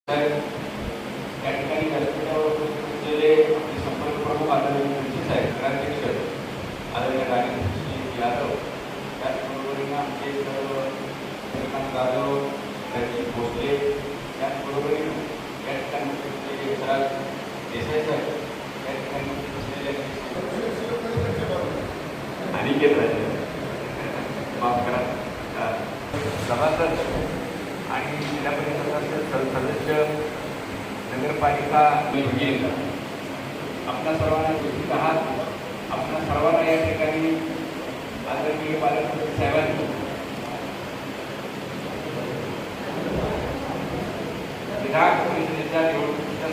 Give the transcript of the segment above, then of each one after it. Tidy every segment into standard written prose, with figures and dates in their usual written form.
या ठिकाणी व्यासपीठावर उपस्थित असलेले आपले संपर्क प्रमुख आदरणीय मुंशी साहेब ग्रामध्यक्ष आदरणीय राणी यादव, त्याचबरोबरीने आमचे सर्व श्रीकांत जाधव, रजनी भोसले, त्याचबरोबरीने या ठिकाणी उपस्थित असलेले यशराज देसाई साहेब, या ठिकाणी उपस्थित असलेले अनिकेत राजे, माफ करा, सभासद आणि जिल्हा परिषद सदस्य, नगरपालिका घेईल. आपल्या सर्वांना उपस्थित आहात. आपल्या सर्वांना या ठिकाणी आदरणीय पालकमंत्री साहेबांनी विधान परिषदेच्या निवडणुकीच्या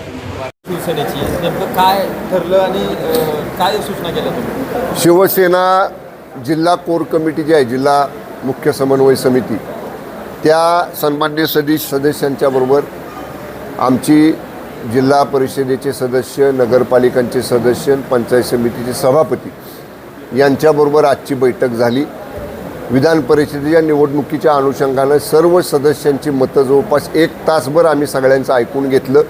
शिवसेनेची नेमकं काय ठरलं आणि काय सूचना केल्या तुम्ही? शिवसेना जिल्हा कोर कमिटी जी आहे, जिल्हा मुख्य समन्वय समिती, त्या सन्मान्य सदस्यांच्या बरोबर आमची जिल्हा परिषदेचे सदस्य, नगरपालिकांचे सदस्य, पंचायत समितीचे सभापती यांच्याबरोबर आजची बैठक झाली. विधान परिषदेच्या निवडणुकीच्या अनुषंगानं सर्व सदस्यांची मतं जवळपास 1 तासभर आम्ही सगळ्यांचं ऐकून घेतलं.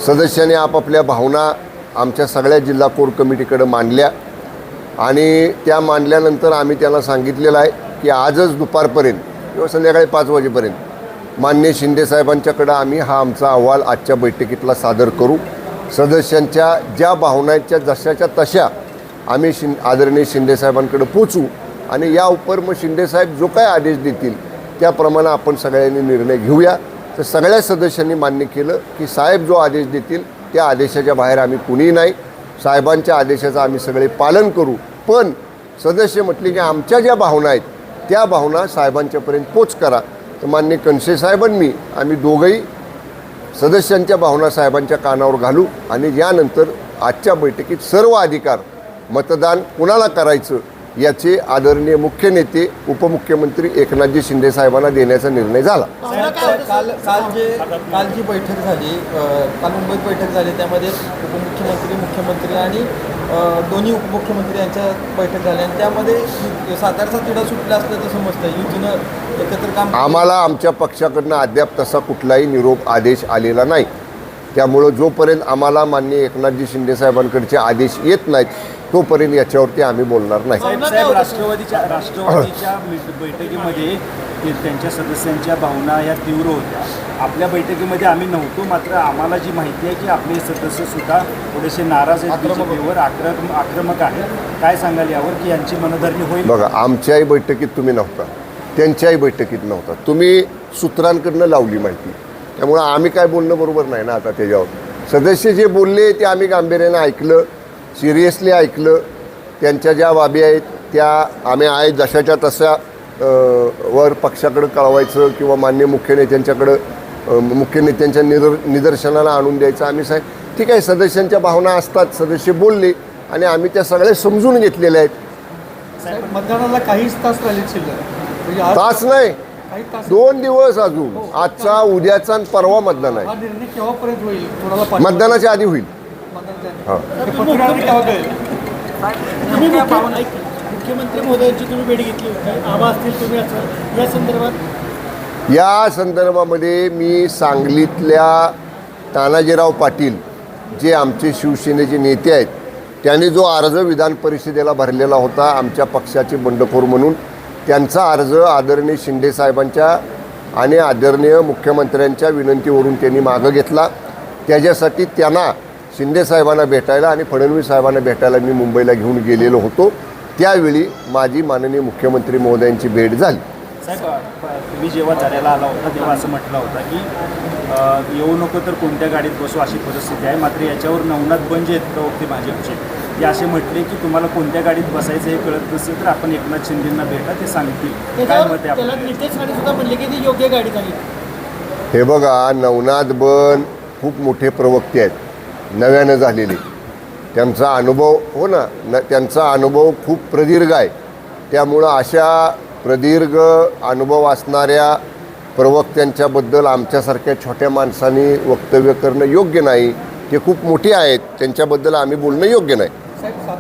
सदस्यांनी आपापल्या भावना आमच्या सगळ्या जिल्हा कोर कमिटीकडे मांडल्या आणि त्या मांडल्यानंतर आम्ही त्यांना सांगितलेलं आहे की आजच दुपारपर्यंत किंवा संध्याकाळी 5 वाजेपर्यंत माननीय शिंदेसाहेबांच्याकडं आम्ही हा आमचा अहवाल आजच्या बैठकीतला सादर करू. सदस्यांच्या ज्या भावनांच्या जशाच्या तशा आम्ही आदरणीय शिंदेसाहेबांकडे पोचू आणि या उपर मग शिंदेसाहेब जो काय आदेश देतील त्याप्रमाणे आपण सगळ्यांनी निर्णय घेऊया. तर सगळ्या सदस्यांनी मान्य केलं की साहेब जो आदेश देतील त्या आदेशाच्या बाहेर आम्ही कुणीही नाही, साहेबांच्या आदेशाचं आम्ही सगळे पालन करू. पण सदस्य म्हटले की आमच्या ज्या भावना आहेत त्या भावना साहेबांच्यापर्यंत पोच करा. तर माननीय कणसे साहेबांनी आम्ही दोघंही सदस्यांच्या भावना साहेबांच्या कानावर घालू आणि यानंतर आजच्या बैठकीत सर्व अधिकार मतदान कुणाला करायचं याचे आदरणीय मुख्य नेते उपमुख्यमंत्री एकनाथजी शिंदे साहेबांना देण्याचा निर्णय झाला. काल जी बैठक झाली, काल मुंबईत बैठक झाली, त्यामध्ये उपमुख्यमंत्री, मुख्यमंत्री आणि दोन्ही उपमुख्यमंत्री यांच्या बैठक झाल्या आणि त्यामध्ये सातारचा तिढा सुटला असल्याचं समजतं. युतीनं एकत्र काम आम्हाला आमच्या पक्षाकडनं अद्याप तसा कुठलाही निरोप आदेश आलेला नाही. त्यामुळं जोपर्यंत आम्हाला माननीय एकनाथजी शिंदे साहेबांकडचे आदेश येत नाहीत तोपर्यंत याच्यावरती आम्ही बोलणार नाही. साहेब, राष्ट्रवादीच्या बैठकीमध्ये त्यांच्या सदस्यांच्या भावना या तीव्र होत्या. आपल्या बैठकीमध्ये आम्ही नव्हतो, मात्र आम्हाला जी माहिती आहे की आपले सदस्य सुद्धा थोडेसे नाराज आहेत, बीजेपीवर आक्रमक आहेत. काय सांगाल यावर की यांची मनधरणी होईल? बघा, आमच्याही बैठकीत तुम्ही नव्हता, त्यांच्याही बैठकीत नव्हता. तुम्ही सूत्रांकडनं लावली माहिती, त्यामुळं आम्ही काय बोलणं बरोबर नाही ना. आता त्याच्यावर सदस्य जे बोलले ते आम्ही गांभीर्यानं ऐकलं, सिरियसली ऐकलं. त्यांच्या ज्या बाबी आहेत त्या आम्ही आहे जशाच्या तशा वर पक्षाकडं कळवायचं किंवा मान्य मुख्य नेत्यांच्या निदर्शनाला आणून द्यायचं. आम्ही साहेब ठीक आहे, सदस्यांच्या भावना असतात, सदस्य बोलले आणि आम्ही त्या सगळ्या समजून घेतलेल्या आहेत. मतदानाला काहीच तास राहिले शिल्लक, तास नाही, 2 दिवस अजून, आजचा उद्याचा आणि परवा मतदान आहे. निर्णय केव्हापर्यंत होईल? मतदानाच्या आधी होईल. मुख्यमंत्री महोदयांची तुम्ही भेट घेतली होती, आबा असतील तुम्ही असाल, या संदर्भात या संदर्भामध्ये मी सांगलीतल्या तानाजीराव पाटील जे आमचे शिवसेनेचे नेते आहेत त्यांनी जो अर्ज विधान परिषदेला भरलेला होता आमच्या पक्षाचे बंडखोर म्हणून, त्यांचा अर्ज आदरणीय शिंदेसाहेबांच्या आणि आदरणीय मुख्यमंत्र्यांच्या विनंतीवरून त्यांनी मागं घेतला. त्याच्यासाठी त्यांना शिंदेसाहेबांना भेटायला आणि फडणवीस साहेबांना भेटायला मी मुंबईला घेऊन गेलेलो होतो. त्यावेळी माझी माननीय मुख्यमंत्री महोदयांची भेट झाली. साहेब, तुम्ही जेव्हा जाण्याला आला होता तेव्हा असं म्हटलं होतं की येऊ नको तर कोणत्या गाडीत बसू अशी परिस्थिती आहे. मात्र याच्यावर नवनाथ बंजे आहेत प्रवक्ते भाजपचे, ते असे म्हटले की तुम्हाला कोणत्या गाडीत बसायचं हे कळत नसेल तर आपण एकनाथ शिंदेंना भेटा, ते सांगतील. काय मत आहे? नितेश राणे सुद्धा म्हणले की ती योग्य गाडी झाली. हे बघा, नवनाथ बन खूप मोठे प्रवक्ते आहेत, नव्यानं झालेले. त्यांचा अनुभव त्यांचा अनुभव खूप प्रदीर्घ आहे. त्यामुळं अशा प्रदीर्घ अनुभव असणाऱ्या प्रवक्त्यांच्याबद्दल आमच्यासारख्या छोट्या माणसांनी वक्तव्य करणं योग्य नाही. ते खूप मोठे आहेत, त्यांच्याबद्दल आम्ही बोलणं योग्य नाही.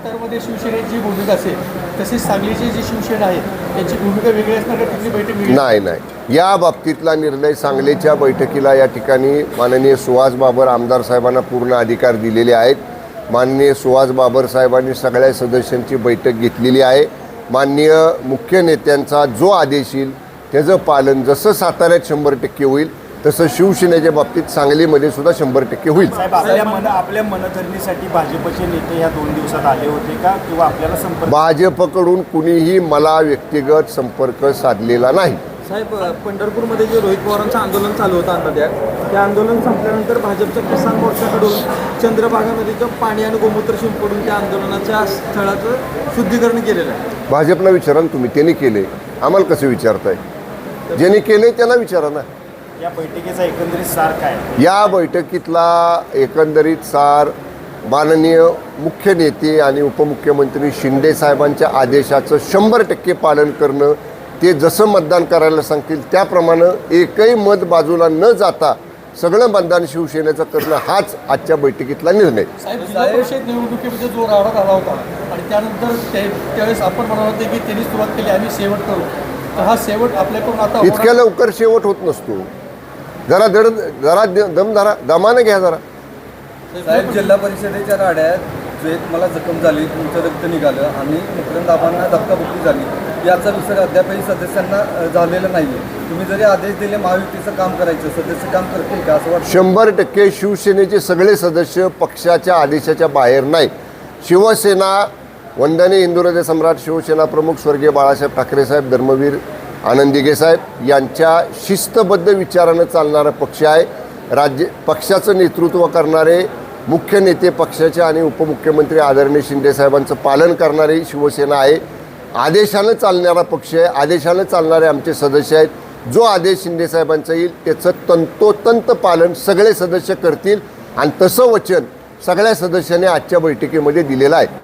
सातारमध्ये शिवसेनेची भूमिका असेल तसेच सांगलीची जी शिवसेना आहे त्यांची भूमिका वेगळी असणार का तिथली बैठक वेगळी? नाही या बाबतीतला निर्णय सांगलीच्या बैठकीला या ठिकाणी माननीय सुहास बाबर आमदार साहेबांना पूर्ण अधिकार दिलेले आहेत। माननीय सुहास बाबर साहेबांनी सगळ्या सदस्यांची बैठक घेतलेली आहे। माननीय मुख्य नेत्यांचा जो आदेश येईल त्याचं पालन जसं साताऱ्यात 100% होईल तसं शिवसेनेच्या बाबतीत सांगलीमध्ये सुद्धा 100% होईल। साहेब आपल्या मनधरणीसाठी भाजपचे नेते ह्या 2 दिवसात आले होते का किंवा आपल्याला संपर्क? भाजपकडून कुणीही मला व्यक्तिगत संपर्क साधलेला नाही। साहेब पंढरपूरमध्ये जे रोहित पवारांचं आंदोलन चालू होतं अंदाज त्या आंदोलन संपल्यानंतर भाजपच्या किसान मोर्चाकडून चंद्रभागा नदीचं पाणी आणि गोमूत्र शिंपडून त्या आंदोलनाच्या स्थळाचं शुद्धीकरण केलेलं आहे। भाजपला विचारा ना तुम्ही, त्यांनी केले, आम्हाला कसं विचारताय? ज्यांनी केले त्याला विचारा ना। या बैठकीचा एकंदरीत सार काय? या बैठकीतला एकंदरीत सार माननीय मुख्य नेते आणि उपमुख्यमंत्री शिंदे साहेबांच्या आदेशाचं 100% पालन करणं, ते जसं मतदान करायला सांगतील त्याप्रमाणे एकही मत बाजूला न जाता सगळं मतदान शिवसेनेचं करणं हाच आजच्या बैठकीतला निर्णय। साहेब जिल्हा परिषद निवडणुकीमध्ये जो राडा झाला होता आणि त्यानंतर त्यावेळेस आपण म्हणत होते की त्यांनी सुरुवात केली आम्ही शेवट करू, तर हा शेवट आपल्याकडून आता इतक्या लवकर शेवट होत नसतो। जरा दम धरा, दमानं घ्या जरा। साहेब जिल्हा परिषदेच्या राड्यात जो एक मला जखम झाली, तुमचं रक्त निघालं आणि मुख्यमंत्र्यांना धक्काबुक्की झाली, याचा विसर अद्यापही सदस्यांना झालेला नाही आहे। तुम्ही जरी आदेश दिले महायुतीचं काम करायचं, सदस्य काम करतील का असं वाटतं? 100% शिवसेनेचे सगळे सदस्य पक्षाच्या आदेशाच्या बाहेर नाही। शिवसेना वंदनीय हिंदुहृदय सम्राट शिवसेना प्रमुख स्वर्गीय बाळासाहेब ठाकरे साहेब, धर्मवीर आनंद दिघे साहेब यांच्या शिस्तबद्ध विचारानं चालणारा पक्ष आहे। पक्षाचं नेतृत्व करणारे मुख्य नेते पक्षाचे आणि उपमुख्यमंत्री आदरणीय शिंदे साहेबांचं पालन करणारी शिवसेना आहे। आदेशानं चालणारा पक्ष आहे, आदेशानं चालणारे आमचे सदस्य आहेत। जो आदेश शिंदे साहेबांचा येईल त्याचं तंतोतंत पालन सगळे सदस्य करतील आणि तसं वचन सगळ्या सदस्यांनी आजच्या बैठकीमध्ये दिलेलं आहे।